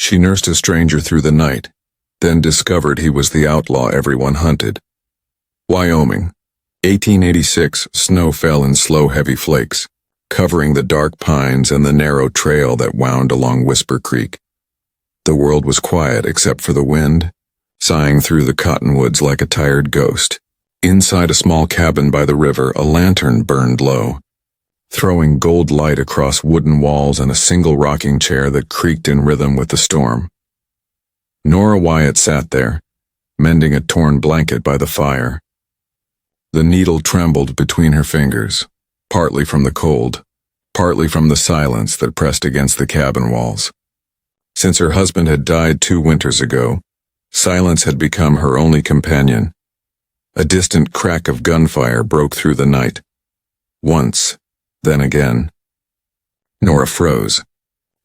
She nursed a stranger through the night, then discovered he was the outlaw everyone hunted. Wyoming, 1886. Snow fell in slow, heavy flakes, covering the dark pines and the narrow trail that wound along Whisper Creek. The world was quiet except for the wind, sighing through the cottonwoods like a tired ghost. Inside a small cabin by the river, a lantern burned low, throwing gold light across wooden walls and a single rocking chair that creaked in rhythm with the storm. Nora Wyatt sat there, mending a torn blanket by the fire. The needle trembled between her fingers, partly from the cold, partly from the silence that pressed against the cabin walls. Since her husband had died 2 winters ago, silence had become her only companion. A distant crack of gunfire broke through the night. Once, then again. Nora froze.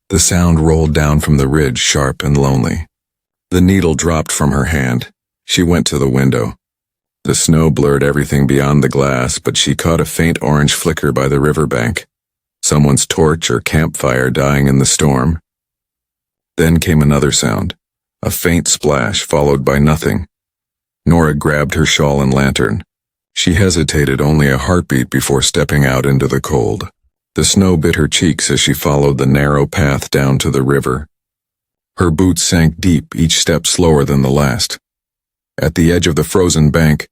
The sound rolled down from the ridge, sharp and lonely. The needle dropped from her hand. She went to the window. The snow blurred everything beyond the glass, but she caught a faint orange flicker by the riverbank. Someone's torch or campfire dying in the storm. Then came another sound, a faint splash followed by nothing. Nora grabbed her shawl and lantern. She hesitated only a heartbeat before stepping out into the cold. The snow bit her cheeks as she followed the narrow path down to the river. Her boots sank deep, each step slower than the last. At the edge of the frozen bank,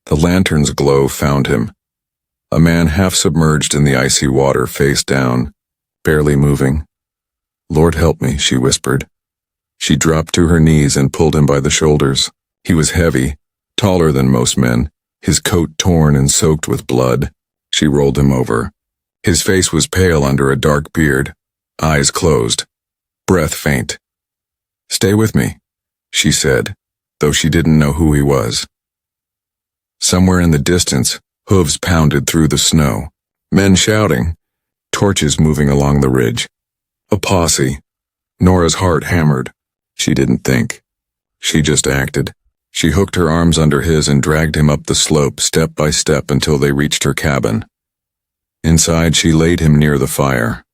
the lantern's glow found him. A man half submerged in the icy water, face down, barely moving. "Lord help me," she whispered. She dropped to her knees and pulled him by the shoulders. He was heavy, taller than most men, his coat torn and soaked with blood. She rolled him over. His face was pale under a dark beard, eyes closed, breath faint. "Stay with me," she said, though she didn't know who he was. Somewhere in the distance, hooves pounded through the snow, men shouting, torches moving along the ridge. A posse. Nora's heart hammered. She didn't think. She just acted. She hooked her arms under his and dragged him up the slope step by step until they reached her cabin. Inside, she laid him near the fire.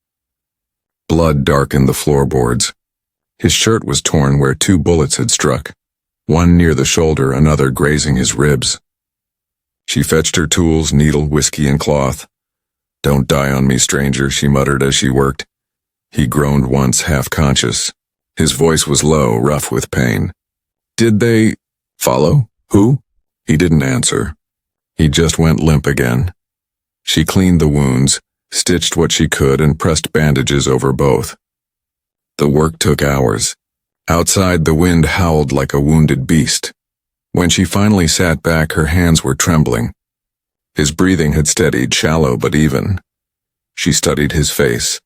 Blood darkened the floorboards. His shirt was torn where 2 bullets had struck, one near the shoulder, another grazing his ribs. She fetched her tools, needle, whiskey, and cloth. "Don't die on me, stranger," she muttered as she worked. He groaned once, half-conscious. His voice was low, rough with pain. "Did they follow? Who?" He didn't answer. He just went limp again. She cleaned the wounds, stitched what she could, and pressed bandages over both. The work took hours. Outside, the wind howled like a wounded beast. When she finally sat back, her hands were trembling. His breathing had steadied, shallow but even. She studied his face.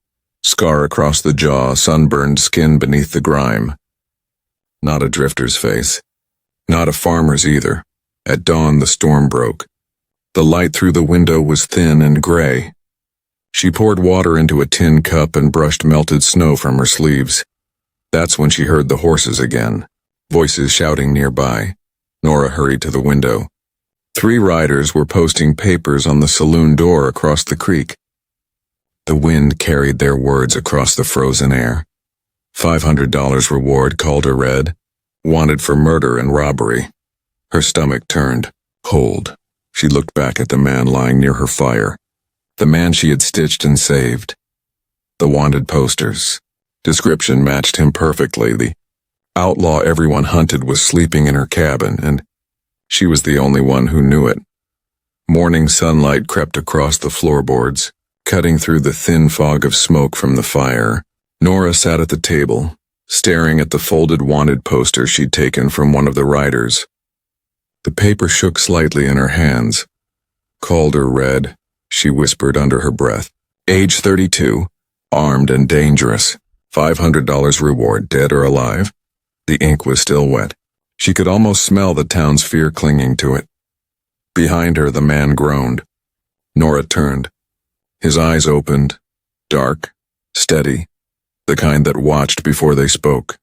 Scar across the jaw, sunburned skin beneath the grime. Not a drifter's face. Not a farmer's either. At dawn, the storm broke. The light through the window was thin and gray. She poured water into a tin cup and brushed melted snow from her sleeves. That's when she heard the horses again, voices shouting nearby. Nora hurried to the window. 3 riders were posting papers on the saloon door across the creek. The wind carried their words across the frozen air. $500 reward, Calder read. Wanted for murder and robbery. Her stomach turned cold. She looked back at the man lying near her fire. The man she had stitched and saved. The wanted posters. Description matched him perfectly. The outlaw everyone hunted was sleeping in her cabin, and she was the only one who knew it. Morning sunlight crept across the floorboards, cutting through the thin fog of smoke from the fire. Nora sat at the table, staring at the folded wanted poster she'd taken from one of the riders. The paper shook slightly in her hands. Calder read, she whispered under her breath. Age 32, armed and dangerous. $500 reward, dead or alive. The ink was still wet. She could almost smell the town's fear clinging to it. Behind her, the man groaned. Nora turned. His eyes opened, dark, steady, the kind that watched before they spoke.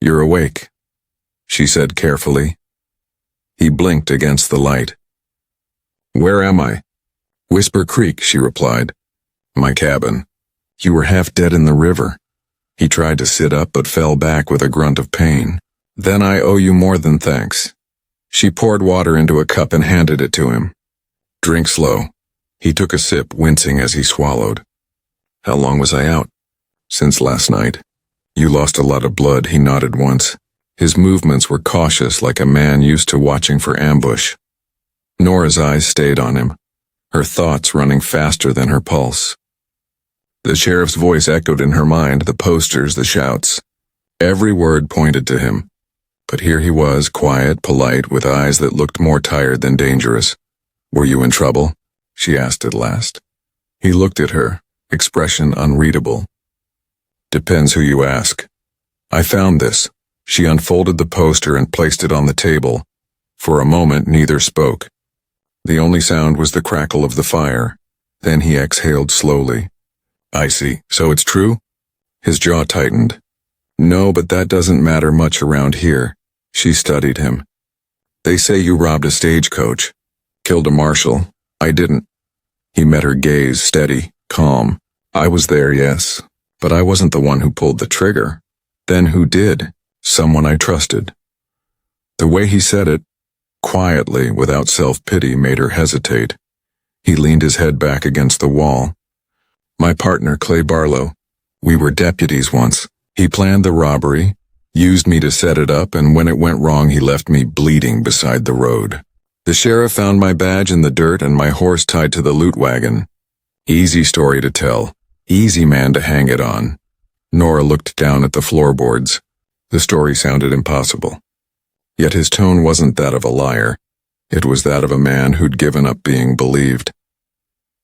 "You're awake," she said carefully. He blinked against the light. "Where am I?" "Whisper Creek," she replied. "My cabin. You were half dead in the river." He tried to sit up but fell back with a grunt of pain. Then I owe you more than thanks. She poured water into a cup and handed it to him. Drink slow. He took a sip, wincing as he swallowed. How long was I out? Since last night. You lost a lot of blood, he nodded once. His movements were cautious, like a man used to watching for ambush. Nora's eyes stayed on him, her thoughts running faster than her pulse. The sheriff's voice echoed in her mind, the posters, the shouts. Every word pointed to him. But here he was, quiet, polite, with eyes that looked more tired than dangerous. Were you in trouble? She asked at last. He looked at her, expression unreadable. Depends who you ask. I found this. She unfolded the poster and placed it on the table. For a moment, neither spoke. The only sound was the crackle of the fire. Then he exhaled slowly. I see. So it's true? His jaw tightened. No, but that doesn't matter much around here. She studied him. They say you robbed a stagecoach. Killed a marshal. I didn't. He met her gaze, steady, calm. I was there, yes. But I wasn't the one who pulled the trigger. Then who did? Someone I trusted. The way he said it, quietly, without self-pity, made her hesitate. He leaned his head back against the wall. My partner, Clay Barlow. We were deputies once. He planned the robbery, used me to set it up, and when it went wrong, he left me bleeding beside the road. The sheriff found my badge in the dirt and my horse tied to the loot wagon. Easy story to tell. Easy man to hang it on. Nora looked down at the floorboards. The story sounded impossible. Yet his tone wasn't that of a liar. It was that of a man who'd given up being believed.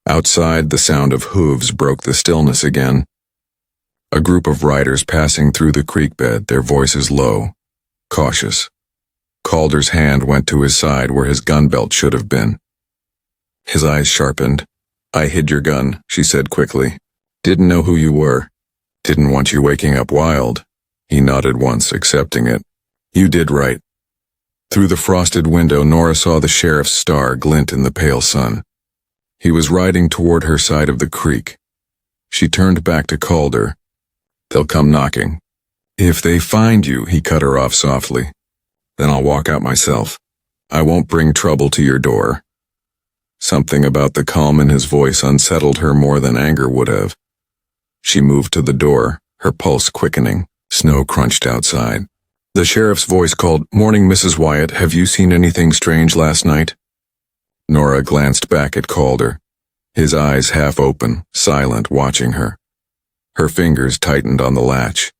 Outside, the sound of hooves broke the stillness again. A group of riders passing through the creek bed, their voices low, cautious. Calder's hand went to his side where his gun belt should have been. His eyes sharpened. I hid your gun, she said quickly. Didn't know who you were. Didn't want you waking up wild. He nodded once, accepting it. You did right. Through the frosted window, Nora saw the sheriff's star glint in the pale sun. He was riding toward her side of the creek. She turned back to Calder. They'll come knocking. If they find you, he cut her off softly. Then I'll walk out myself. I won't bring trouble to your door. Something about the calm in his voice unsettled her more than anger would have. She moved to the door, her pulse quickening. Snow crunched outside. The sheriff's voice called, Morning, Mrs. Wyatt. Have you seen anything strange last night? Nora glanced back at Calder, his eyes half open, silent, watching her. Her fingers tightened on the latch.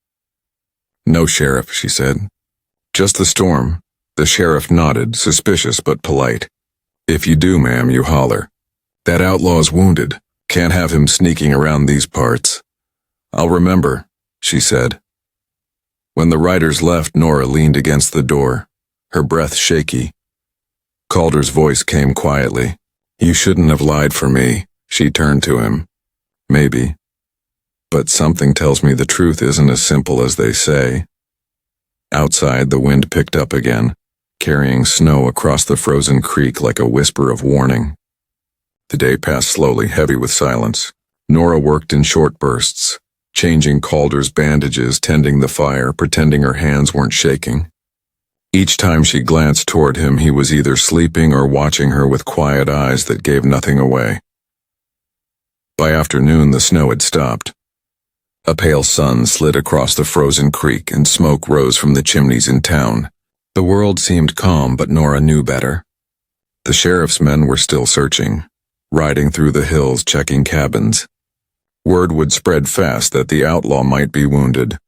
No, Sheriff, she said. Just the storm. The sheriff nodded, suspicious but polite. If you do, ma'am, you holler. That outlaw's wounded. Can't have him sneaking around these parts. I'll remember, she said. When the riders left, Nora leaned against the door, her breath shaky. Calder's voice came quietly. You shouldn't have lied for me. She turned to him. Maybe. But something tells me the truth isn't as simple as they say. Outside, the wind picked up again, carrying snow across the frozen creek like a whisper of warning. The day passed slowly, heavy with silence. Nora worked in short bursts, changing Calder's bandages, tending the fire, pretending her hands weren't shaking. Each time she glanced toward him, he was either sleeping or watching her with quiet eyes that gave nothing away. By afternoon, the snow had stopped. A pale sun slid across the frozen creek and smoke rose from the chimneys in town. The world seemed calm, but Nora knew better. The sheriff's men were still searching, riding through the hills, checking cabins. Word would spread fast that the outlaw might be wounded.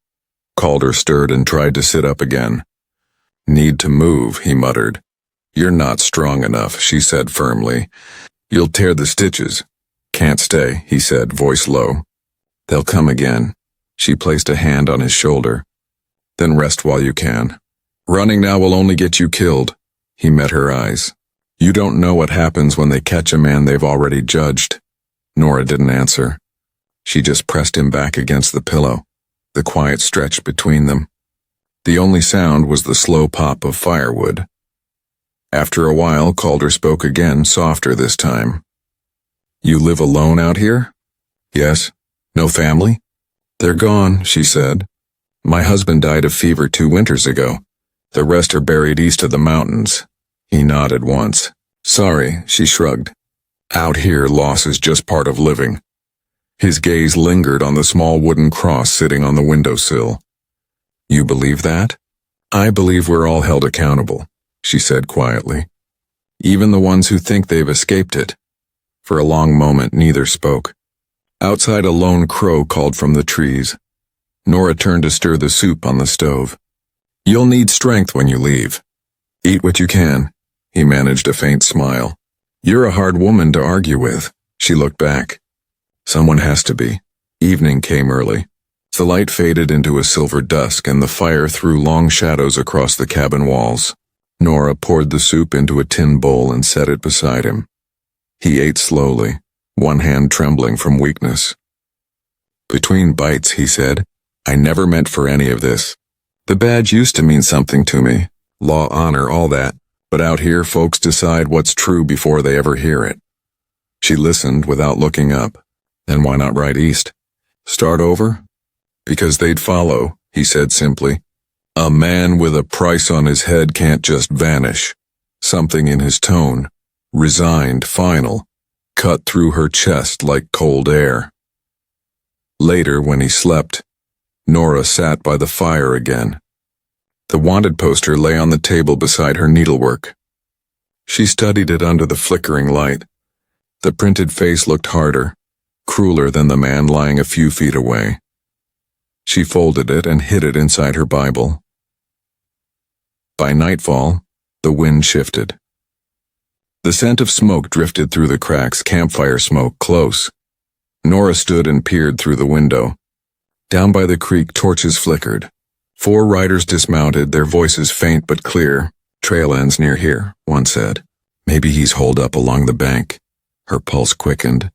Calder stirred and tried to sit up again. Need to move, he muttered. You're not strong enough, she said firmly. You'll tear the stitches. Can't stay, he said, voice low. They'll come again. She placed a hand on his shoulder. Then rest while you can. Running now will only get you killed. He met her eyes. You don't know what happens when they catch a man they've already judged. Nora didn't answer. She just pressed him back against the pillow, the quiet stretch between them. The only sound was the slow pop of firewood. After a while, Calder spoke again, softer this time. You live alone out here? Yes. No family? "They're gone," she said. "My husband died of fever 2 winters ago. The rest are buried east of the mountains." He nodded once. "Sorry," she shrugged. "Out here, loss is just part of living." His gaze lingered on the small wooden cross sitting on the windowsill. "You believe that?" "I believe we're all held accountable," she said quietly. "Even the ones who think they've escaped it." For a long moment, neither spoke. Outside, a lone crow called from the trees. Nora turned to stir the soup on the stove. "You'll need strength when you leave. Eat what you can." He managed a faint smile. "You're a hard woman to argue with." She looked back. Someone has to be. Evening came early. The light faded into a silver dusk, and the fire threw long shadows across the cabin walls. Nora poured the soup into a tin bowl and set it beside him. He ate slowly, one hand trembling from weakness. "Between bites," he said, "I never meant for any of this. The badge used to mean something to me. Law, honor, all that. But out here, folks decide what's true before they ever hear it." She listened without looking up. "Then why not ride east? Start over?" "Because they'd follow," he said simply. "A man with a price on his head can't just vanish." Something in his tone, resigned, final, cut through her chest like cold air. Later, when he slept, Nora sat by the fire again. The wanted poster lay on the table beside her needlework. She studied it under the flickering light. The printed face looked harder, crueler than the man lying a few feet away. She folded it and hid it inside her Bible. By nightfall, the wind shifted. The scent of smoke drifted through the cracks, campfire smoke, close. Nora stood and peered through the window. Down by the creek, torches flickered. 4 riders dismounted, their voices faint but clear. "Trail ends near here," one said. "Maybe he's holed up along the bank." Her pulse quickened.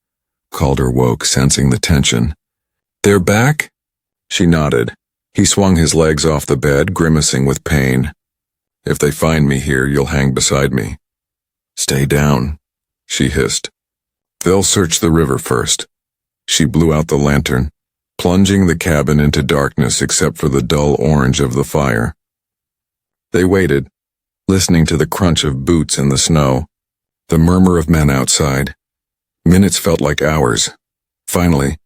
Calder woke, sensing the tension. "They're back?" She nodded. He swung his legs off the bed, grimacing with pain. "If they find me here, you'll hang beside me." "Stay down," she hissed. "They'll search the river first." She blew out the lantern, plunging the cabin into darkness except for the dull orange of the fire. They waited, listening to the crunch of boots in the snow, the murmur of men outside. Minutes felt like hours. Finally,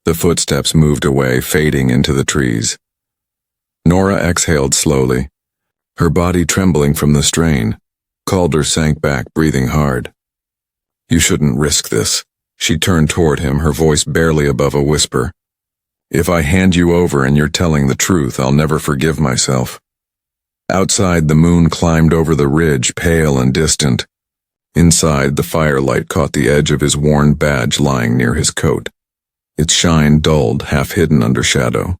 the footsteps moved away, fading into the trees. Nora exhaled slowly, her body trembling from the strain. Calder sank back, breathing hard. "You shouldn't risk this." She turned toward him, her voice barely above a whisper. "If I hand you over and you're telling the truth, I'll never forgive myself." Outside, the moon climbed over the ridge, pale and distant. Inside, the firelight caught the edge of his worn badge lying near his coat. Its shine dulled, half hidden under shadow.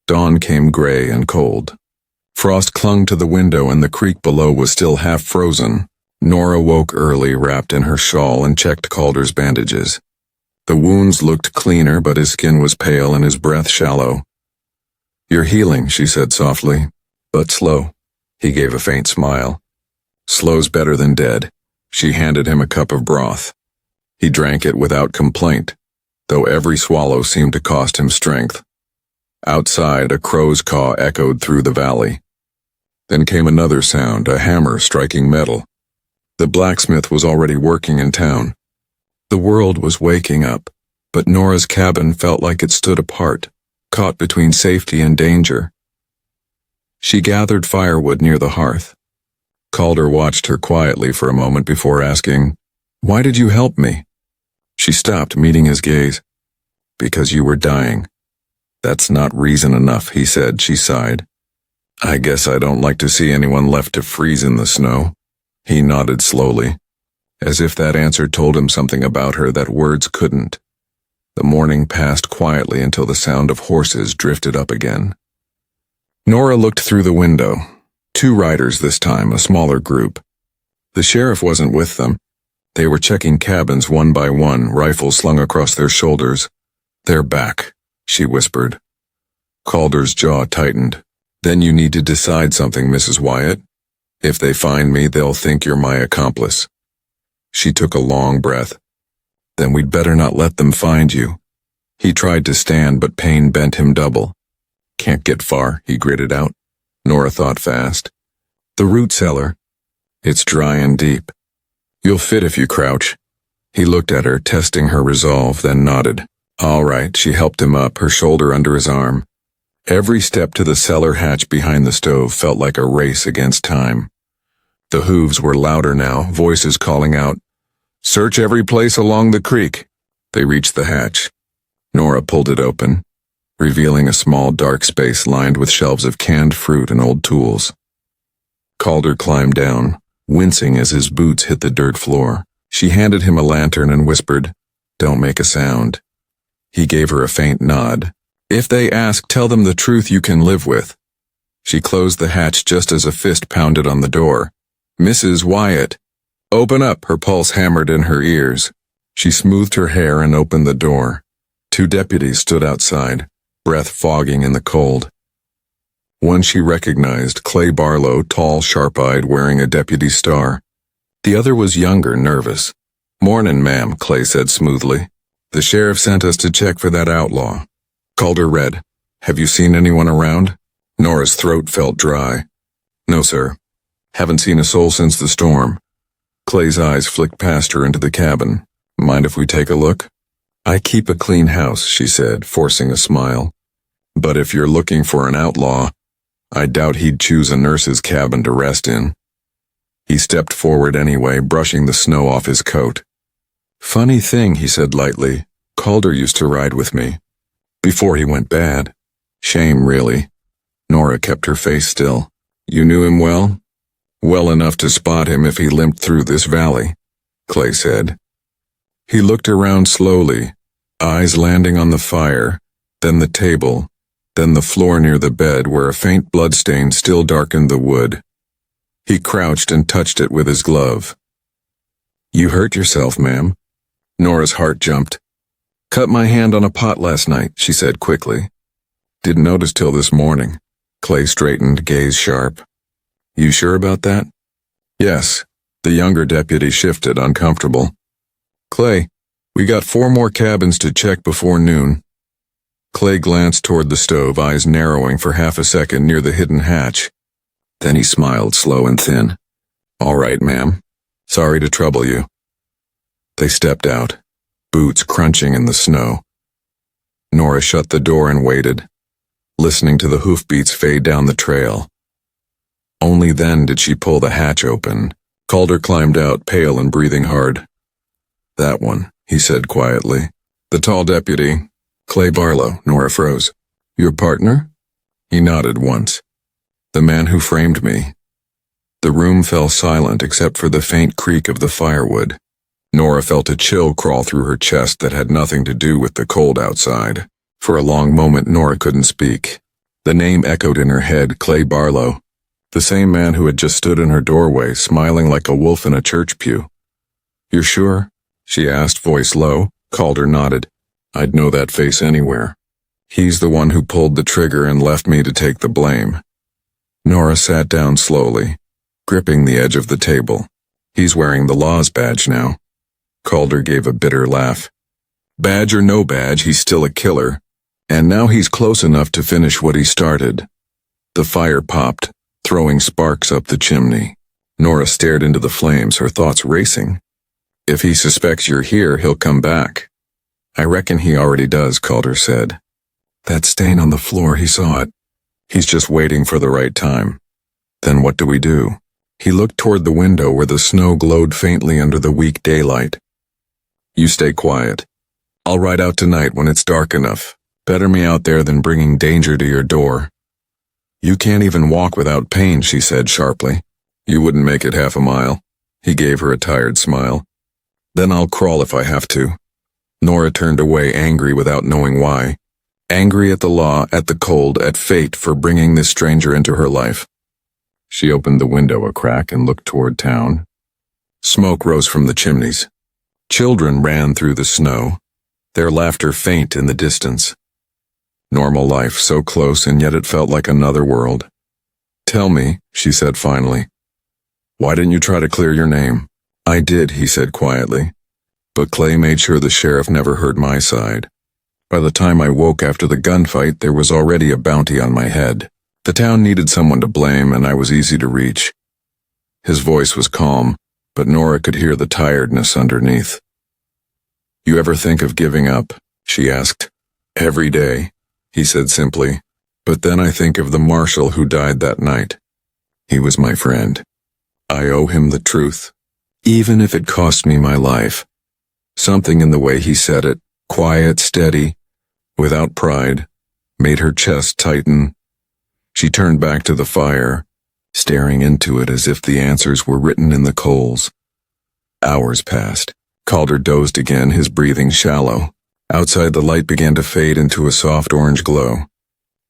Dawn came gray and cold. Frost clung to the window and the creek below was still half frozen. Nora woke early, wrapped in her shawl, and checked Calder's bandages. The wounds looked cleaner, but his skin was pale and his breath shallow. "You're healing," she said softly, "but slow." He gave a faint smile. "Slow's better than dead." She handed him a cup of broth. He drank it without complaint, though every swallow seemed to cost him strength. Outside, a crow's caw echoed through the valley. Then came another sound, a hammer striking metal. The blacksmith was already working in town. The world was waking up, but Nora's cabin felt like it stood apart, caught between safety and danger. She gathered firewood near the hearth. Calder watched her quietly for a moment before asking, "Why did you help me?" She stopped, meeting his gaze. "Because you were dying." "That's not reason enough," he said. She sighed. "I guess I don't like to see anyone left to freeze in the snow." He nodded slowly, as if that answer told him something about her that words couldn't. The morning passed quietly until the sound of horses drifted up again. Nora looked through the window. 2 riders this time, a smaller group. The sheriff wasn't with them. They were checking cabins one by one, rifles slung across their shoulders. "They're back," she whispered. Calder's jaw tightened. "Then you need to decide something, Mrs. Wyatt. If they find me, they'll think you're my accomplice." She took a long breath. "Then we'd better not let them find you." He tried to stand, but pain bent him double. Can't get far, he gritted out. Nora thought fast. The root cellar. It's dry and deep. You'll fit if you crouch. He looked at her, testing her resolve, then nodded. All right, she helped him up, her shoulder under his arm. Every step to the cellar hatch behind the stove felt like a race against time. The hooves were louder now, voices calling out, "Search every place along the creek." They reached the hatch. Nora pulled it open, revealing a small dark space lined with shelves of canned fruit and old tools. Calder climbed down, wincing as his boots hit the dirt floor. She handed him a lantern and whispered, "Don't make a sound." He gave her a faint nod. "If they ask, tell them the truth you can live with." She closed the hatch just as a fist pounded on the door. "Mrs. Wyatt." "Open up," her pulse hammered in her ears. She smoothed her hair and opened the door. Two deputies stood outside, breath fogging in the cold. One she recognized, Clay Barlow, tall, sharp-eyed, wearing a deputy star. The other was younger, nervous. "Mornin', ma'am," Clay said smoothly. "The sheriff sent us to check for that outlaw." Calder read, "Have you seen anyone around?" Nora's throat felt dry. "No, sir. Haven't seen a soul since the storm." Clay's eyes flicked past her into the cabin. "Mind if we take a look?" "I keep a clean house," she said, forcing a smile. "But if you're looking for an outlaw, I doubt he'd choose a nurse's cabin to rest in." He stepped forward anyway, brushing the snow off his coat. "Funny thing," he said lightly, "Calder used to ride with me. Before he went bad. Shame, really." Nora kept her face still. "You knew him well?" "Well enough to spot him if he limped through this valley," Clay said. He looked around slowly, eyes landing on the fire, then the table, then the floor near the bed where a faint bloodstain still darkened the wood. He crouched and touched it with his glove. "You hurt yourself, ma'am." Nora's heart jumped. "Cut my hand on a pot last night," she said quickly. "Didn't notice till this morning." Clay straightened, gaze sharp. "You sure about that?" "Yes." The younger deputy shifted, uncomfortable. "Clay, we got 4 more cabins to check before noon." Clay glanced toward the stove, eyes narrowing for half a second near the hidden hatch. Then he smiled, slow and thin. "All right, ma'am. Sorry to trouble you." They stepped out, boots crunching in the snow. Nora shut the door and waited, listening to the hoofbeats fade down the trail. Only then did she pull the hatch open. Calder climbed out, pale and breathing hard. "That one," he said quietly. "The tall deputy, Clay Barlow." Nora froze. "Your partner?" He nodded once. "The man who framed me." The room fell silent except for the faint creak of the firewood. Nora felt a chill crawl through her chest that had nothing to do with the cold outside. For a long moment Nora couldn't speak. The name echoed in her head, Clay Barlow. The same man who had just stood in her doorway, smiling like a wolf in a church pew. "You're sure?" she asked, voice low. Calder nodded. "I'd know that face anywhere. He's the one who pulled the trigger and left me to take the blame." Nora sat down slowly, gripping the edge of the table. "He's wearing the law's badge now." Calder gave a bitter laugh. "Badge or no badge, he's still a killer. And now he's close enough to finish what he started." The fire popped, throwing sparks up the chimney. Nora stared into the flames, her thoughts racing. "If he suspects you're here, he'll come back." "I reckon he already does," Calder said. "That stain on the floor, he saw it. He's just waiting for the right time." "Then what do we do?" He looked toward the window where the snow glowed faintly under the weak daylight. "You stay quiet. I'll ride out tonight when it's dark enough. Better me out there than bringing danger to your door." "You can't even walk without pain," she said sharply. "You wouldn't make it half a mile." He gave her a tired smile. "Then I'll crawl if I have to." Nora turned away, angry without knowing why. Angry at the law, at the cold, at fate for bringing this stranger into her life. She opened the window a crack and looked toward town. Smoke rose from the chimneys. Children ran through the snow, their laughter faint in the distance. Normal life, so close and yet it felt like another world. "Tell me," she said finally. "Why didn't you try to clear your name?" "I did," he said quietly. "But Clay made sure the sheriff never heard my side." By the time I woke after the gunfight, there was already a bounty on my head. The town needed someone to blame, and I was easy to reach. His voice was calm, but Nora could hear the tiredness underneath. You ever think of giving up? She asked. Every day, he said simply. But then I think of the marshal who died that night. He was my friend. I owe him the truth, even if it cost me my life. Something in the way he said it, quiet, steady, without pride, made her chest tighten. She turned back to the fire, staring into it as if the answers were written in the coals. Hours passed. Calder dozed again, his breathing shallow. Outside, the light began to fade into a soft orange glow.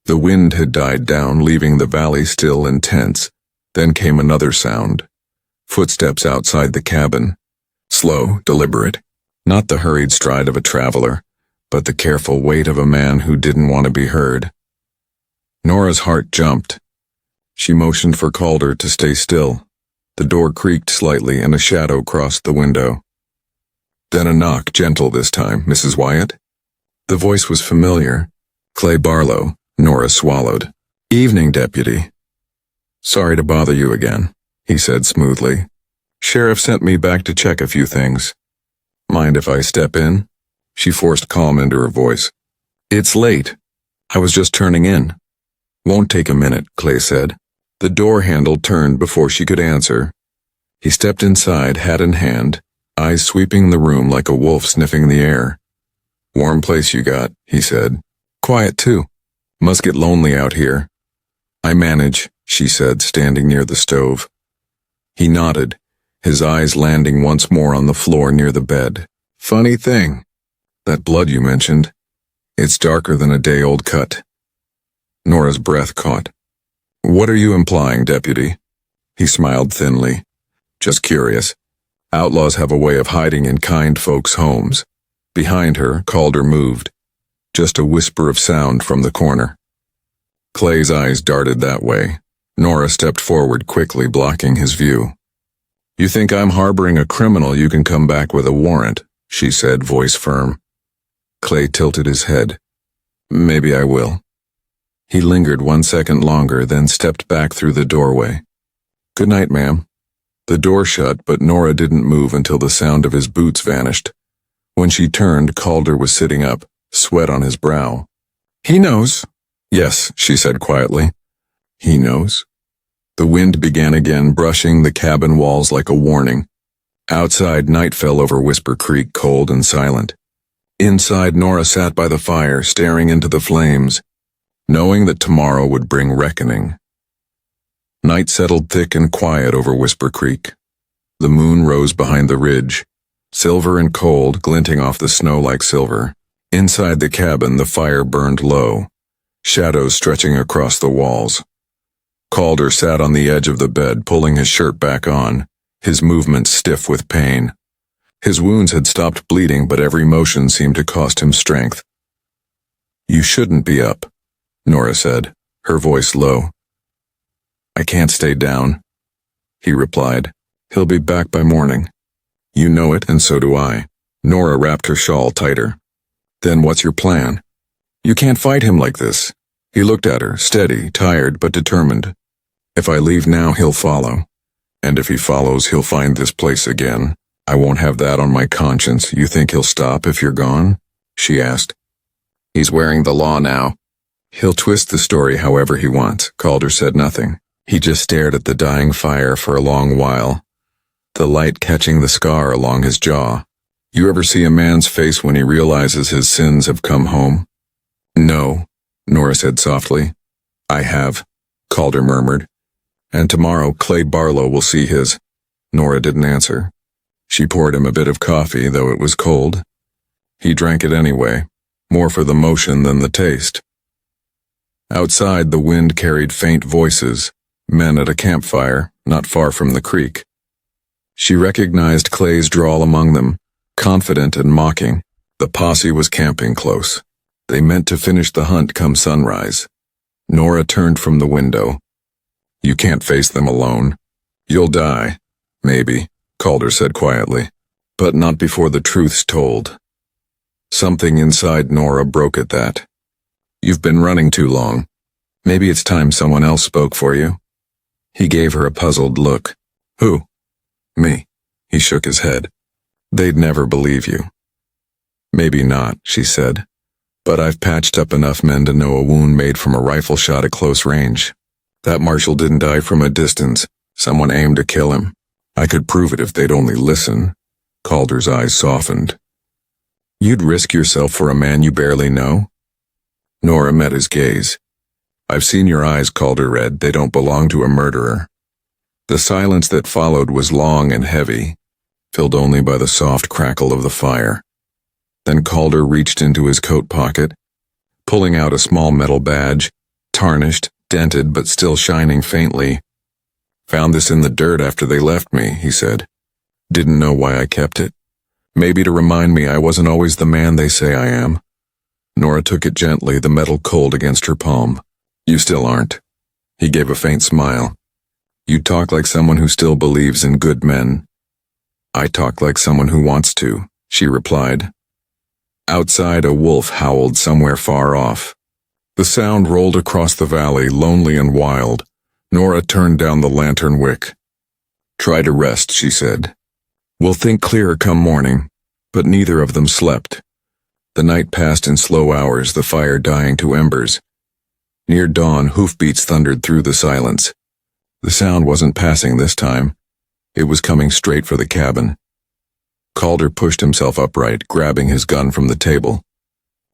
The wind had died down, leaving the valley still and tense. Then came another sound. Footsteps outside the cabin. Slow, deliberate. Not the hurried stride of a traveler, but the careful weight of a man who didn't want to be heard. Nora's heart jumped. She motioned for Calder to stay still. The door creaked slightly and a shadow crossed the window. Then a knock, gentle this time. Mrs. Wyatt? The voice was familiar. Clay Barlow. Nora swallowed. Evening, Deputy. Sorry to bother you again, he said smoothly. Sheriff sent me back to check a few things. Mind if I step in? She forced calm into her voice. It's late. I was just turning in. Won't take a minute, Clay said. The door handle turned before she could answer. He stepped inside, hat in hand, eyes sweeping the room like a wolf sniffing the air. Warm place you got, he said. Quiet too. Must get lonely out here. I manage, she said, standing near the stove. He nodded, his eyes landing once more on the floor near the bed. Funny thing. That blood you mentioned. It's darker than a day-old cut. Nora's breath caught. What are you implying, Deputy? He smiled thinly. Just curious. Outlaws have a way of hiding in kind folks' homes. Behind her, Calder moved. Just a whisper of sound from the corner. Clay's eyes darted that way. Nora stepped forward quickly, blocking his view. You think I'm harboring a criminal, you can come back with a warrant, she said, voice firm. Clay tilted his head. Maybe I will. He lingered 1 second longer, then stepped back through the doorway. Good night, ma'am. The door shut, but Nora didn't move until the sound of his boots vanished. When she turned, Calder was sitting up, sweat on his brow. He knows. Yes, she said quietly. He knows. The wind began again, brushing the cabin walls like a warning. Outside, night fell over Whisper Creek, cold and silent. Inside, Nora sat by the fire, staring into the flames, knowing that tomorrow would bring reckoning. Night settled thick and quiet over Whisper Creek. The moon rose behind the ridge, silver and cold, glinting off the snow like silver. Inside the cabin, the fire burned low, shadows stretching across the walls. Calder sat on the edge of the bed, pulling his shirt back on, his movements stiff with pain. His wounds had stopped bleeding, but every motion seemed to cost him strength. You shouldn't be up, Nora said, her voice low. I can't stay down, he replied. He'll be back by morning. You know it, and so do I. Nora wrapped her shawl tighter. Then what's your plan? You can't fight him like this. He looked at her, steady, tired, but determined. If I leave now, he'll follow. And if he follows, he'll find this place again. I won't have that on my conscience. You think he'll stop if you're gone? She asked. He's wearing the law now. He'll twist the story however he wants. Calder said nothing. He just stared at the dying fire for a long while, the light catching the scar along his jaw. You ever see a man's face when he realizes his sins have come home? No, Nora said softly. I have, Calder murmured. And tomorrow Clay Barlow will see his. Nora didn't answer. She poured him a bit of coffee, though it was cold. He drank it anyway, more for the motion than the taste. Outside, the wind carried faint voices, men at a campfire, not far from the creek. She recognized Clay's drawl among them, confident and mocking. The posse was camping close. They meant to finish the hunt come sunrise. Nora turned from the window. You can't face them alone. You'll die. Maybe, Calder said quietly. But not before the truth's told. Something inside Nora broke at that. You've been running too long. Maybe it's time someone else spoke for you. He gave her a puzzled look. Who? Me. He shook his head. They'd never believe you. Maybe not, she said. But I've patched up enough men to know a wound made from a rifle shot at close range. That marshal didn't die from a distance. Someone aimed to kill him. I could prove it if they'd only listen. Calder's eyes softened. You'd risk yourself for a man you barely know? Nora met his gaze. I've seen your eyes, Calder read. They don't belong to a murderer. The silence that followed was long and heavy, filled only by the soft crackle of the fire. Then Calder reached into his coat pocket, pulling out a small metal badge, tarnished, dented, but still shining faintly. Found this in the dirt after they left me, he said. Didn't know why I kept it. Maybe to remind me I wasn't always the man they say I am. Nora took it gently, the metal cold against her palm. You still aren't. He gave a faint smile. You talk like someone who still believes in good men. I talk like someone who wants to, she replied. Outside, a wolf howled somewhere far off. The sound rolled across the valley, lonely and wild. Nora turned down the lantern wick. Try to rest, she said. We'll think clearer come morning. But neither of them slept. The night passed in slow hours, the fire dying to embers. Near dawn, hoofbeats thundered through the silence. The sound wasn't passing this time. It was coming straight for the cabin. Calder pushed himself upright, grabbing his gun from the table.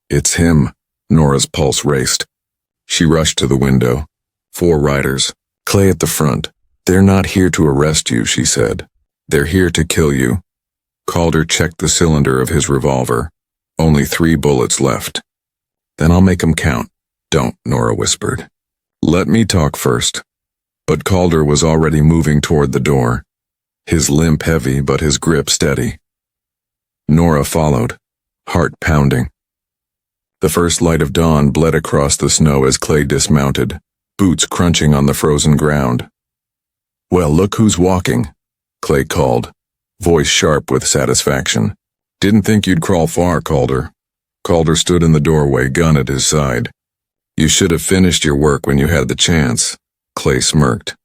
It's him. Nora's pulse raced. She rushed to the window. 4 riders. Clay at the front. They're not here to arrest you, she said. They're here to kill you. Calder checked the cylinder of his revolver. Only 3 bullets left. Then I'll make 'em count. Don't, Nora whispered. Let me talk first. But Calder was already moving toward the door. His limp heavy, but his grip steady. Nora followed, heart pounding. The first light of dawn bled across the snow as Clay dismounted, boots crunching on the frozen ground. Well, look who's walking, Clay called, voice sharp with satisfaction. Didn't think you'd crawl far, Calder. Calder stood in the doorway, gun at his side. You should have finished your work when you had the chance, Clay smirked.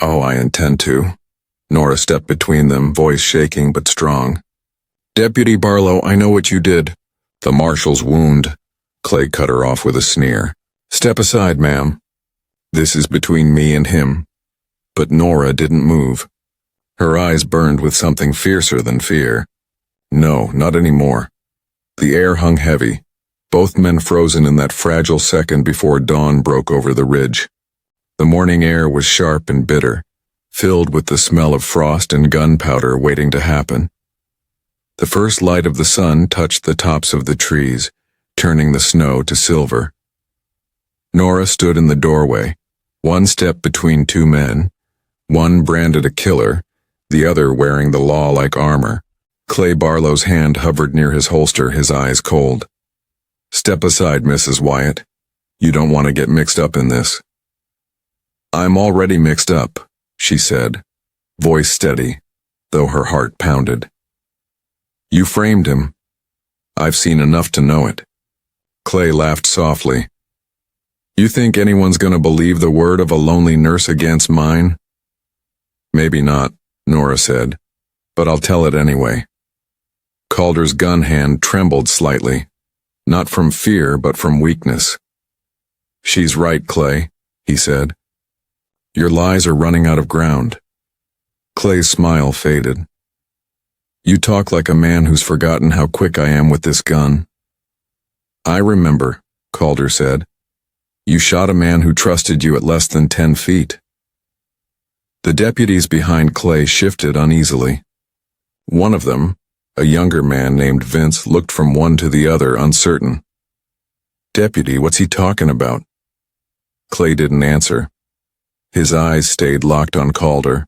Oh, I intend to. Nora stepped between them, voice shaking but strong. Deputy Barlow, I know what you did. The marshal's wound. Clay cut her off with a sneer. Step aside, ma'am. This is between me and him. But Nora didn't move. Her eyes burned with something fiercer than fear. No, not anymore. The air hung heavy, both men frozen in that fragile second before dawn broke over the ridge. The morning air was sharp and bitter, filled with the smell of frost and gunpowder waiting to happen. The first light of the sun touched the tops of the trees, turning the snow to silver. Nora stood in the doorway, one step between 2 men, one branded a killer, the other wearing the law-like armor. Clay Barlow's hand hovered near his holster, his eyes cold. Step aside, Mrs. Wyatt. You don't want to get mixed up in this. I'm already mixed up, she said, voice steady, though her heart pounded. You framed him. I've seen enough to know it. Clay laughed softly. You think anyone's going to believe the word of a lonely nurse against mine? Maybe not, Nora said, but I'll tell it anyway. Calder's gun hand trembled slightly, not from fear but from weakness. She's right, Clay, he said. Your lies are running out of ground. Clay's smile faded. You talk like a man who's forgotten how quick I am with this gun. I remember, Calder said. You shot a man who trusted you at less than 10 feet. The deputies behind Clay shifted uneasily. One of them, a younger man named Vince, looked from one to the other, uncertain. Deputy, what's he talking about? Clay didn't answer. His eyes stayed locked on Calder.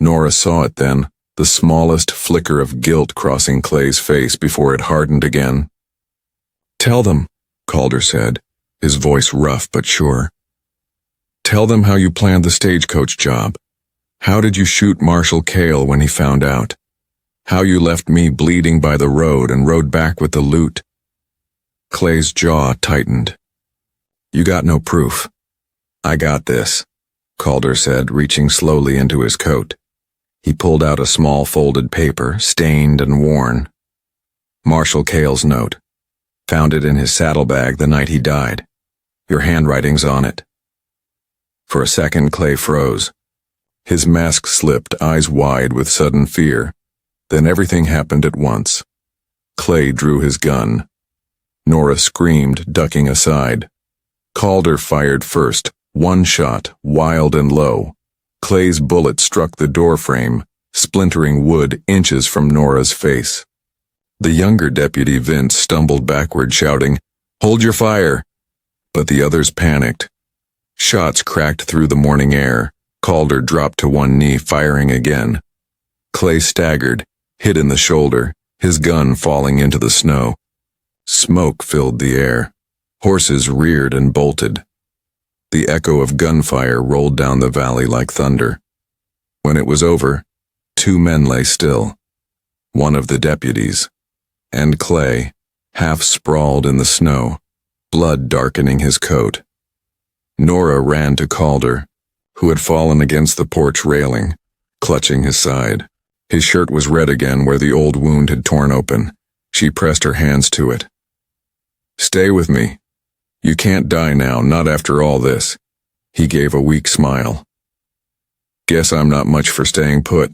Nora saw it then, the smallest flicker of guilt crossing Clay's face before it hardened again. Tell them, Calder said, his voice rough but sure. Tell them how you planned the stagecoach job. How did you shoot Marshal Cale when he found out? How you left me bleeding by the road and rode back with the loot. Clay's jaw tightened. You got no proof. I got this, Calder said, reaching slowly into his coat. He pulled out a small folded paper, stained and worn. Marshall Cale's note. Found it in his saddlebag the night he died. Your handwriting's on it. For a second, Clay froze. His mask slipped, eyes wide with sudden fear. Then everything happened at once. Clay drew his gun. Nora screamed, ducking aside. Calder fired first, one shot, wild and low. Clay's bullet struck the doorframe, splintering wood inches from Nora's face. The younger deputy Vince stumbled backward, shouting, "Hold your fire!" But the others panicked. Shots cracked through the morning air. Calder dropped to one knee, firing again. Clay staggered, hit in the shoulder, his gun falling into the snow. Smoke filled the air. Horses reared and bolted. The echo of gunfire rolled down the valley like thunder. When it was over, two men lay still. One of the deputies, and Clay, half sprawled in the snow, blood darkening his coat. Nora ran to Calder, who had fallen against the porch railing, clutching his side. His shirt was red again where the old wound had torn open. She pressed her hands to it. Stay with me. You can't die now, not after all this. He gave a weak smile. Guess I'm not much for staying put.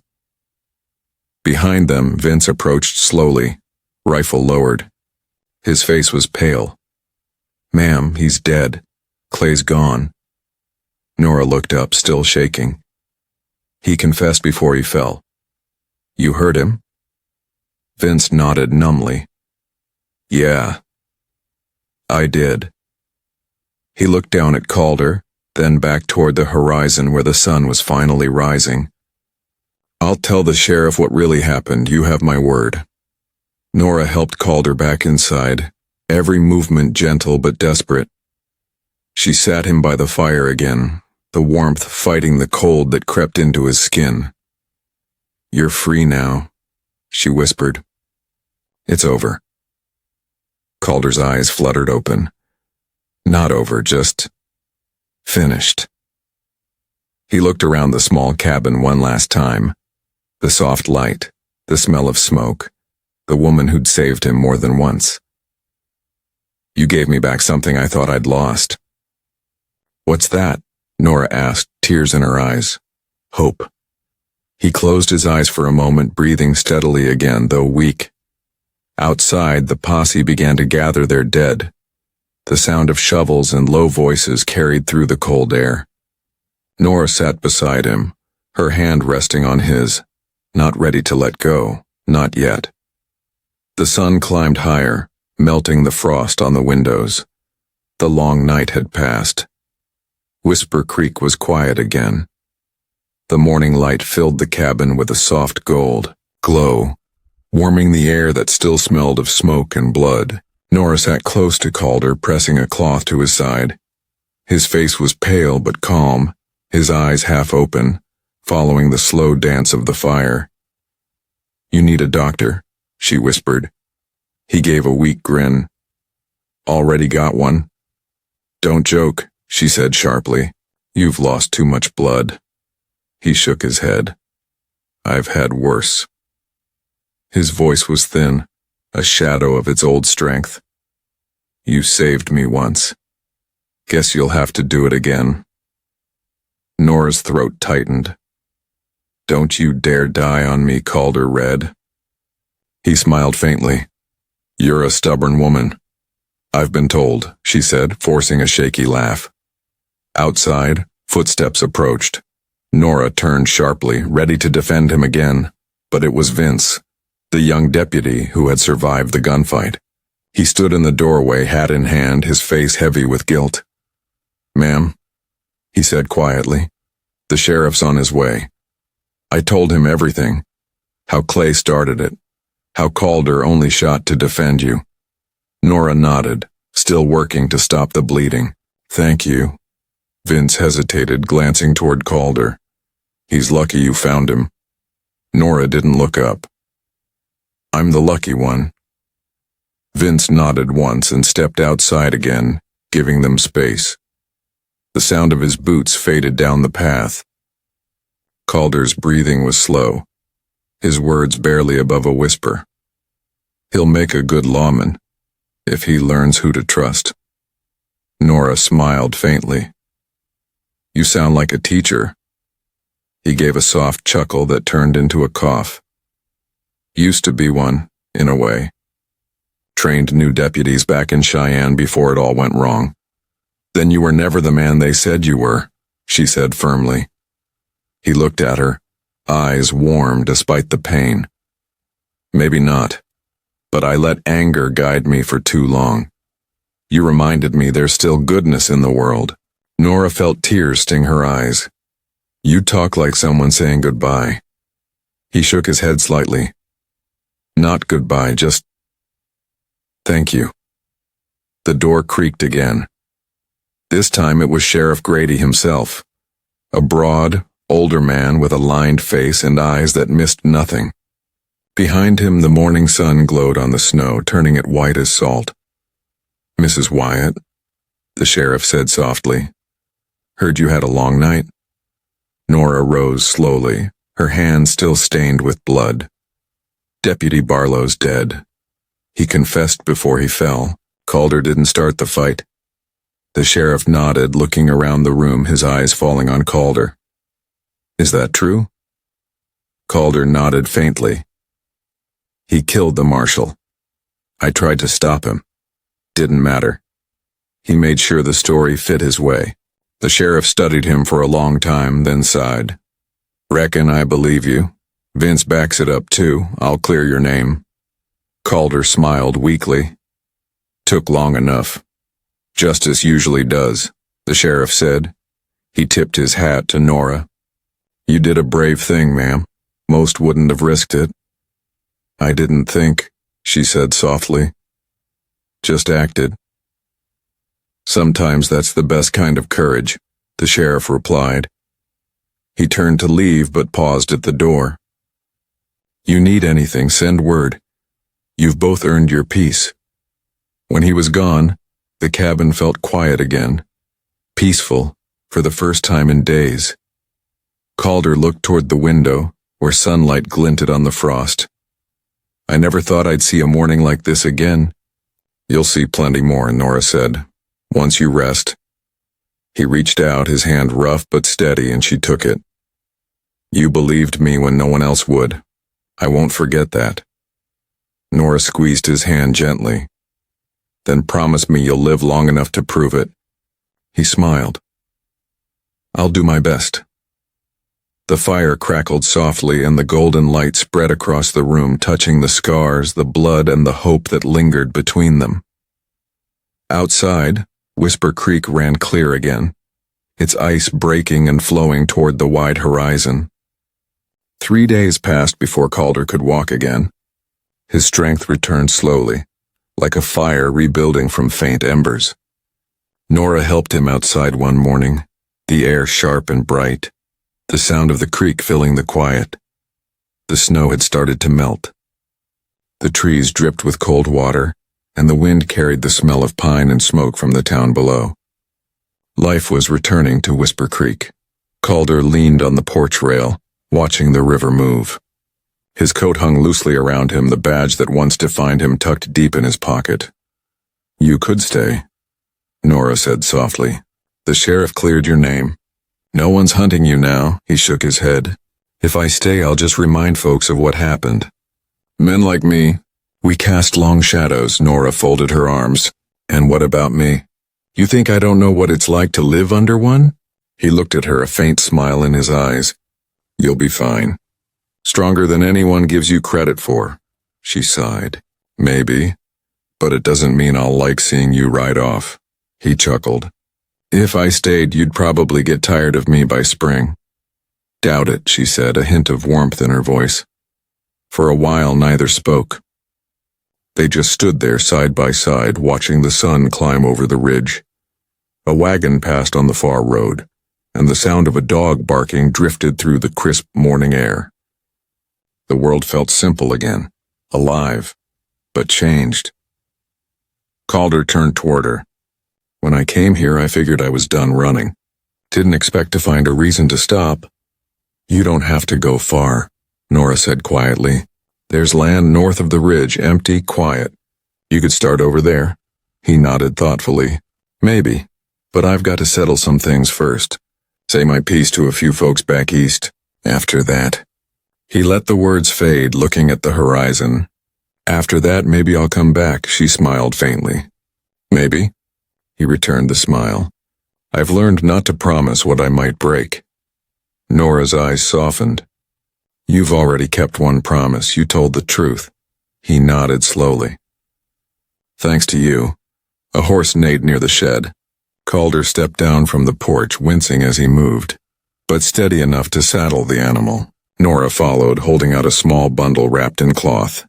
Behind them, Vince approached slowly, rifle lowered. His face was pale. Ma'am, he's dead. Clay's gone. Nora looked up, still shaking. He confessed before he fell. You heard him? Vince nodded numbly. Yeah. I did. He looked down at Calder, then back toward the horizon where the sun was finally rising. I'll tell the sheriff what really happened, you have my word. Nora helped Calder back inside, every movement gentle but desperate. She sat him by the fire again, the warmth fighting the cold that crept into his skin. You're free now, she whispered. It's over. Calder's eyes fluttered open. Not over, just finished. He looked around the small cabin one last time. The soft light, the smell of smoke, the woman who'd saved him more than once. You gave me back something I thought I'd lost. What's that? Nora asked, tears in her eyes. Hope. He closed his eyes for a moment, breathing steadily again, though weak. Outside, the posse began to gather their dead. The sound of shovels and low voices carried through the cold air. Nora sat beside him, her hand resting on his, not ready to let go, not yet. The sun climbed higher, melting the frost on the windows. The long night had passed. Whisper Creek was quiet again. The morning light filled the cabin with a soft gold glow, warming the air that still smelled of smoke and blood. Nora sat close to Calder, pressing a cloth to his side. His face was pale but calm, his eyes half open, following the slow dance of the fire. You need a doctor, she whispered. He gave a weak grin. Already got one? Don't joke, she said sharply. You've lost too much blood. He shook his head. I've had worse. His voice was thin, a shadow of its old strength. You saved me once. Guess you'll have to do it again. Nora's throat tightened. Don't you dare die on me, Calder read. He smiled faintly. You're a stubborn woman. I've been told, she said, forcing a shaky laugh. Outside, footsteps approached. Nora turned sharply, ready to defend him again, but it was Vince, the young deputy who had survived the gunfight. He stood in the doorway, hat in hand, his face heavy with guilt. Ma'am, he said quietly, the sheriff's on his way. I told him everything, how Clay started it, how Calder only shot to defend you. Nora nodded, still working to stop the bleeding. Thank you. Vince hesitated, glancing toward Calder. He's lucky you found him. Nora didn't look up. I'm the lucky one. Vince nodded once and stepped outside again, giving them space. The sound of his boots faded down the path. Calder's breathing was slow, his words barely above a whisper. He'll make a good lawman, if he learns who to trust. Nora smiled faintly. You sound like a teacher. He gave a soft chuckle that turned into a cough. Used to be one, in a way. Trained new deputies back in Cheyenne before it all went wrong. Then you were never the man they said you were, she said firmly. He looked at her, eyes warm despite the pain. Maybe not, but I let anger guide me for too long. You reminded me there's still goodness in the world. Nora felt tears sting her eyes. You talk like someone saying goodbye. He shook his head slightly. Not goodbye, just thank you. The door creaked again. This time it was Sheriff Grady himself. A broad, older man with a lined face and eyes that missed nothing. Behind him the morning sun glowed on the snow, turning it white as salt. Mrs. Wyatt, the sheriff said softly. Heard you had a long night. Nora rose slowly, her hand still stained with blood. Deputy Barlow's dead. He confessed before he fell. Calder didn't start the fight. The sheriff nodded, looking around the room, his eyes falling on Calder. Is that true? Calder nodded faintly. He killed the marshal. I tried to stop him. Didn't matter. He made sure the story fit his way. The sheriff studied him for a long time, then sighed. Reckon I believe you. Vince backs it up too. I'll clear your name. Calder smiled weakly. Took long enough. Justice usually does, the sheriff said. He tipped his hat to Nora. You did a brave thing, ma'am. Most wouldn't have risked it. I didn't think, she said softly. Just acted. Sometimes that's the best kind of courage, the sheriff replied. He turned to leave but paused at the door. You need anything, send word. You've both earned your peace. When he was gone, the cabin felt quiet again, peaceful, for the first time in days. Calder looked toward the window, where sunlight glinted on the frost. I never thought I'd see a morning like this again. You'll see plenty more, Nora said, once you rest. He reached out, his hand rough but steady, and she took it. You believed me when no one else would. I won't forget that. Nora squeezed his hand gently. Then promise me you'll live long enough to prove it. He smiled. I'll do my best. The fire crackled softly and the golden light spread across the room, touching the scars, the blood, and the hope that lingered between them. Outside, Whisper Creek ran clear again, its ice breaking and flowing toward the wide horizon. 3 days passed before Calder could walk again. His strength returned slowly, like a fire rebuilding from faint embers. Nora helped him outside one morning, the air sharp and bright, the sound of the creek filling the quiet. The snow had started to melt. The trees dripped with cold water, and the wind carried the smell of pine and smoke from the town below. Life was returning to Whisper Creek. Calder leaned on the porch rail, watching the river move. His coat hung loosely around him, the badge that once defined him tucked deep in his pocket. You could stay, Nora said softly. The sheriff cleared your name. No one's hunting you now, he shook his head. If I stay, I'll just remind folks of what happened. Men like me, we cast long shadows, Nora folded her arms. And what about me? You think I don't know what it's like to live under one? He looked at her, a faint smile in his eyes. You'll be fine. Stronger than anyone gives you credit for. She sighed. Maybe, but it doesn't mean I'll like seeing you ride off. He chuckled. If I stayed, you'd probably get tired of me by spring. Doubt it, she said, a hint of warmth in her voice. For a while, neither spoke. They just stood there side by side, watching the sun climb over the ridge. A wagon passed on the far road, and the sound of a dog barking drifted through the crisp morning air. The world felt simple again, alive, but changed. Calder turned toward her. When I came here, I figured I was done running. Didn't expect to find a reason to stop. You don't have to go far, Nora said quietly. There's land north of the ridge, empty, quiet. You could start over there. He nodded thoughtfully. Maybe, but I've got to settle some things first. Say my piece to a few folks back east. After that. He let the words fade, looking at the horizon. After that, maybe I'll come back, she smiled faintly. Maybe. He returned the smile. I've learned not to promise what I might break. Nora's eyes softened. You've already kept one promise. You told the truth. He nodded slowly. Thanks to you. A horse neighed near the shed. Calder stepped down from the porch, wincing as he moved, but steady enough to saddle the animal. Nora followed, holding out a small bundle wrapped in cloth.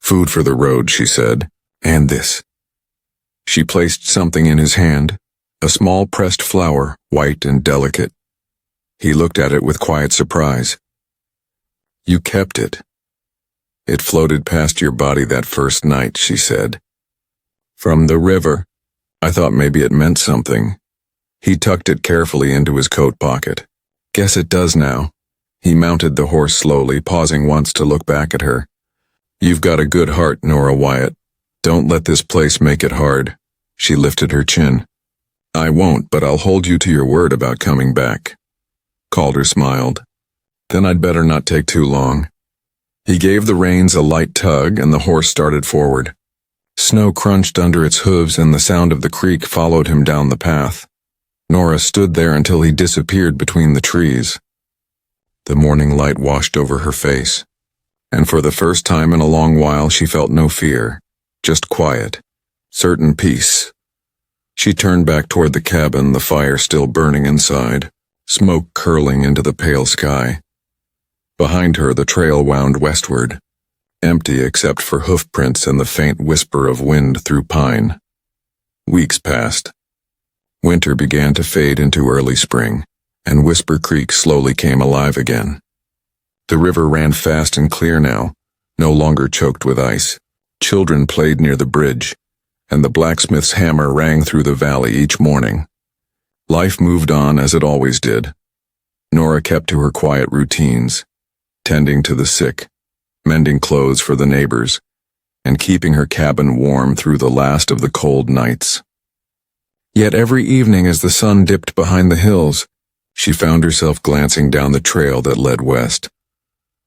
Food for the road, she said, and this. She placed something in his hand, a small pressed flower, white and delicate. He looked at it with quiet surprise. You kept it. It floated past your body that first night, she said. From the river. I thought maybe it meant something. He tucked it carefully into his coat pocket. Guess it does now. He mounted the horse slowly, pausing once to look back at her. You've got a good heart, Nora Wyatt. Don't let this place make it hard. She lifted her chin. I won't, but I'll hold you to your word about coming back. Calder smiled. Then I'd better not take too long. He gave the reins a light tug, and the horse started forward. Snow crunched under its hooves, and the sound of the creek followed him down the path. Nora stood there until he disappeared between the trees. The morning light washed over her face, and for the first time in a long while she felt no fear, just quiet, certain peace. She turned back toward the cabin, the fire still burning inside, smoke curling into the pale sky. Behind her, the trail wound westward, empty except for hoofprints and the faint whisper of wind through pine. Weeks passed. Winter began to fade into early spring, and Whisper Creek slowly came alive again. The river ran fast and clear now, no longer choked with ice. Children played near the bridge, and the blacksmith's hammer rang through the valley each morning. Life moved on as it always did. Nora kept to her quiet routines, tending to the sick, mending clothes for the neighbors, and keeping her cabin warm through the last of the cold nights. Yet every evening as the sun dipped behind the hills, she found herself glancing down the trail that led west.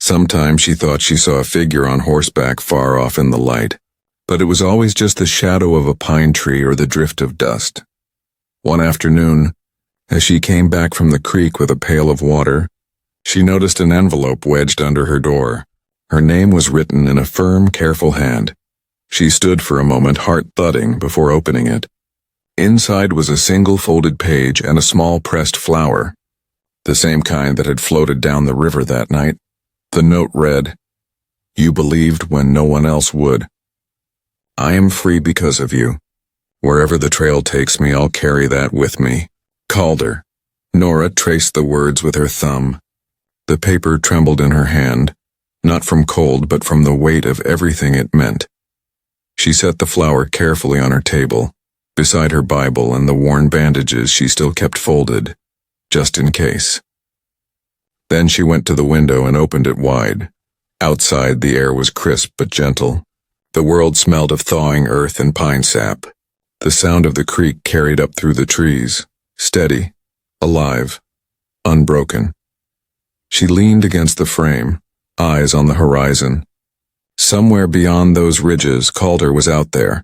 Sometimes she thought she saw a figure on horseback far off in the light, but it was always just the shadow of a pine tree or the drift of dust. One afternoon, as she came back from the creek with a pail of water, she noticed an envelope wedged under her door. Her name was written in a firm, careful hand. She stood for a moment, heart thudding, before opening it. Inside was a single folded page and a small pressed flower, the same kind that had floated down the river that night. The note read, You believed when no one else would. I am free because of you. Wherever the trail takes me, I'll carry that with me. Calder. Nora traced the words with her thumb. The paper trembled in her hand, not from cold but from the weight of everything it meant. She set the flower carefully on her table, beside her Bible and the worn bandages she still kept folded, just in case. Then she went to the window and opened it wide. Outside, the air was crisp but gentle. The world smelled of thawing earth and pine sap. The sound of the creek carried up through the trees, steady, alive, unbroken. She leaned against the frame, eyes on the horizon. Somewhere beyond those ridges, Calder was out there,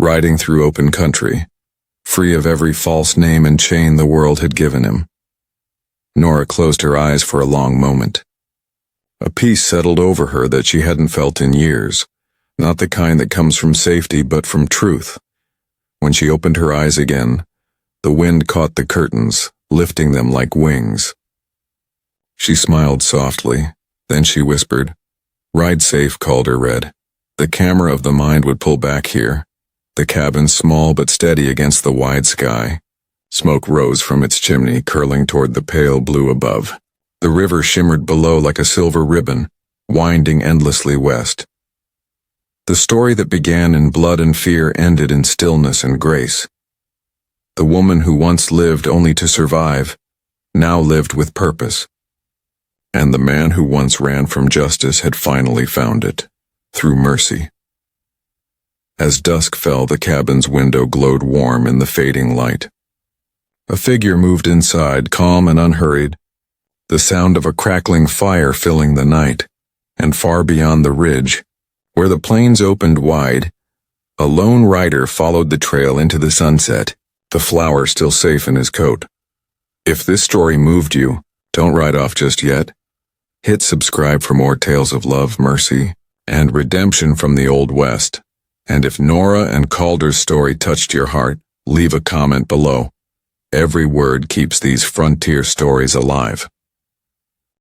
riding through open country, free of every false name and chain the world had given him. Nora closed her eyes for a long moment. A peace settled over her that she hadn't felt in years, not the kind that comes from safety but from truth. When she opened her eyes again, the wind caught the curtains, lifting them like wings. She smiled softly, then she whispered, Ride safe, Calder read. The camera of the mind would pull back here, the cabin small but steady against the wide sky. Smoke rose from its chimney, curling toward the pale blue above. The river shimmered below like a silver ribbon, winding endlessly west. The story that began in blood and fear ended in stillness and grace. The woman who once lived only to survive, now lived with purpose. And the man who once ran from justice had finally found it, through mercy. As dusk fell, the cabin's window glowed warm in the fading light. A figure moved inside, calm and unhurried, the sound of a crackling fire filling the night, and far beyond the ridge, where the plains opened wide, a lone rider followed the trail into the sunset, the flower still safe in his coat. If this story moved you, don't write off just yet. Hit subscribe for more tales of love, mercy, and redemption from the Old West. And if Nora and Calder's story touched your heart, leave a comment below. Every word keeps these frontier stories alive.